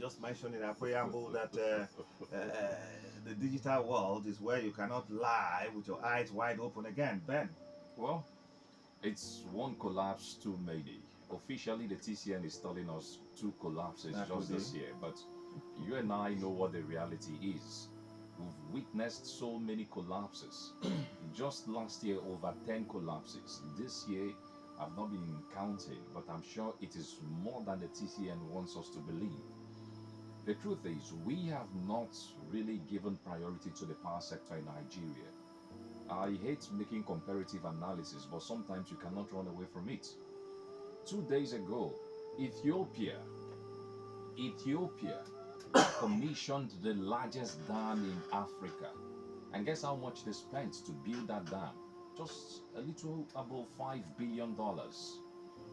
just mentioned in our preamble that the digital world is where you cannot lie with your eyes wide open again. Ben, Well, it's one collapse too many. Officially, the TCN is telling us two collapses that just would be. this year, but you and I know what the reality is. We've witnessed so many collapses. Just last year, over 10 collapses. This year, I've not been counting, but I'm sure it is more than the TCN wants us to believe. The truth is, we have not really given priority to the power sector in Nigeria. I hate making comparative analysis, but sometimes you cannot run away from it. 2 days ago, Ethiopia, Ethiopia commissioned the largest dam in Africa. And guess how much they spent to build that dam? Just a little above $5 billion.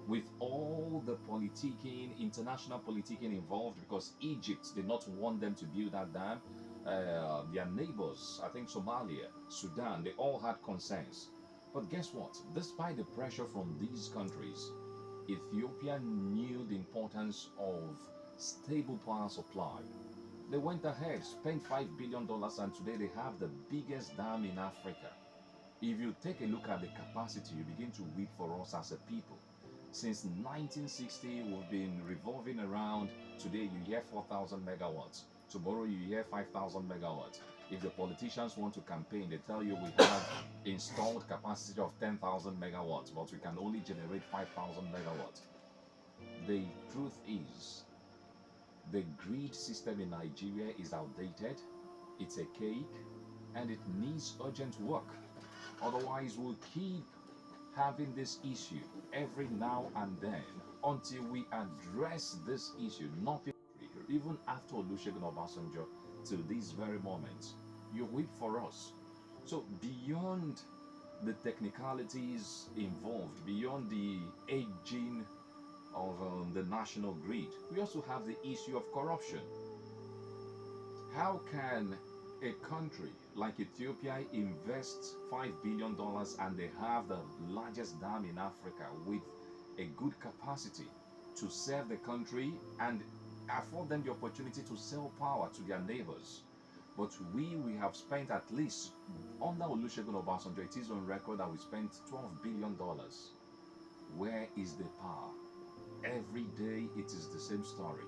With all the politicking, international politicking involved, because Egypt did not want them to build that dam. Their neighbors, I think Somalia, Sudan, they all had concerns. But guess what? Despite the pressure from these countries, Ethiopia knew the importance of stable power supply. They went ahead, spent $5 billion, and today they have the biggest dam in Africa. If you take a look at the capacity, you begin to weep for us as a people. Since 1960, we've been revolving around. Today, you hear 4,000 megawatts. Tomorrow, you hear 5,000 megawatts. If the politicians want to campaign, they tell you we have installed capacity of 10,000 megawatts, but we can only generate 5,000 megawatts. The truth is, the grid system in Nigeria is outdated, it's a cake, and it needs urgent work. Otherwise, we'll keep having this issue every now and then until we address this issue. Nothing, even after Olusegun Obasanjo, till this very moment, you weep for us. So beyond the technicalities involved, beyond the aging of the national grid, we also have the issue of corruption. How can a country like Ethiopia invest $5 billion and they have the largest dam in Africa with a good capacity to serve the country and afford them the opportunity to sell power to their neighbors? But we have spent at least, under Olusegun Obasanjo, it is on record that we spent $12 billion. Where is the power? Every day it is the same story.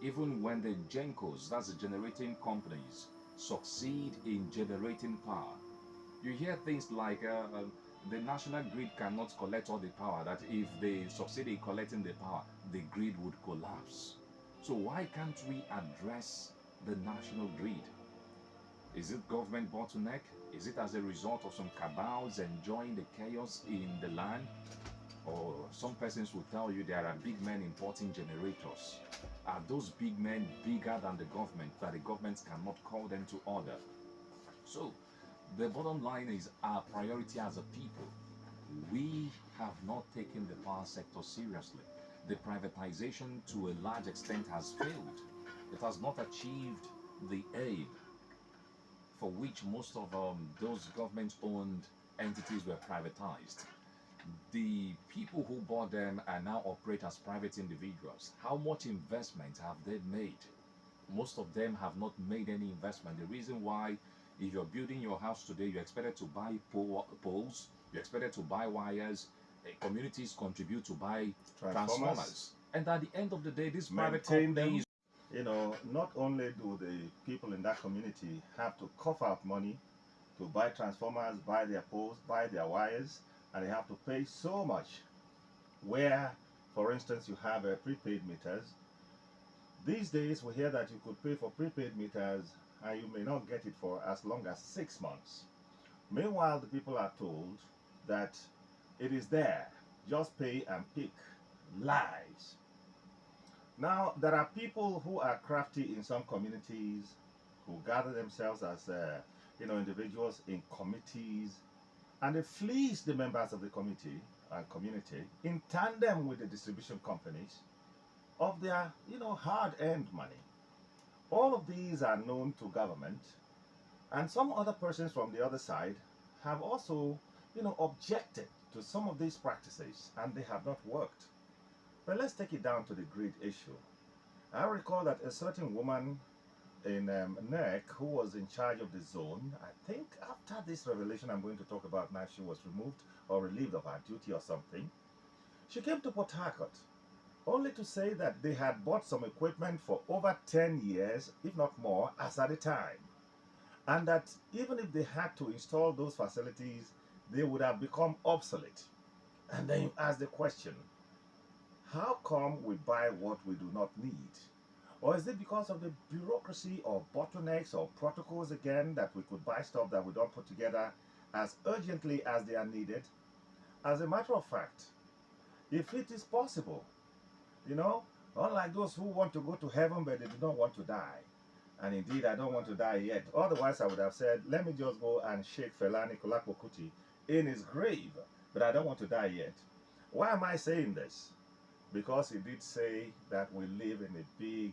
Even when the Gencos, that's the generating companies, succeed in generating power, you hear things like the national grid cannot collect all the power, that if they succeed in collecting the power, the grid would collapse. So why can't we address the national grid? Is it government bottleneck? Is it as a result of some cabals enjoying the chaos in the land? Or some persons will tell you there are big men importing generators. Are those big men bigger than the government that the government cannot call them to order? So the bottom line is our priority as a people. We have not taken the power sector seriously. The privatization to a large extent has failed. It has not achieved the aim for which most of those government-owned entities were privatized. The people who bought them and now operate as private individuals, how much investment have they made? Most of them have not made any investment. The reason why, if you're building your house today, you're expected to buy poles, you're expected to buy wires, communities contribute to buy Transformers, transformers. And at the end of the day, these private maintain them. companies, Not only do the people in that community have to cough out money to buy transformers, buy their poles, buy their wires, and they have to pay so much. Where, for instance, you have prepaid meters. These days, we hear that you could pay for prepaid meters and you may not get it for as long as 6 months. Meanwhile, the people are told that it is there, just pay and pick. Lies. Now, there are people who are crafty in some communities who gather themselves as individuals in committees, and they fleece the members of the committee and community in tandem with the distribution companies of their hard-earned money. All of these are known to government, and some other persons from the other side have also objected to some of these practices, and they have not worked. But let's take it down to the grid issue. I recall that a certain woman in NEC who was in charge of the zone, I think after this revelation I'm going to talk about now, she was removed or relieved of her duty or something. She came to Port Harcourt only to say that they had bought some equipment for over 10 years, if not more, as at the time. And that even if they had to install those facilities, they would have become obsolete. And then you ask the question, how come we buy what we do not need? Or is it because of the bureaucracy or bottlenecks or protocols again that we could buy stuff that we don't put together as urgently as they are needed? As a matter of fact, if it is possible, you know, unlike those who want to go to heaven but they do not want to die. And indeed, I don't want to die yet. Otherwise, I would have said, let me just go and shake Fela Nikolakwo Kuti in his grave. But I don't want to die yet. Why am I saying this? Because he did say that we live in a big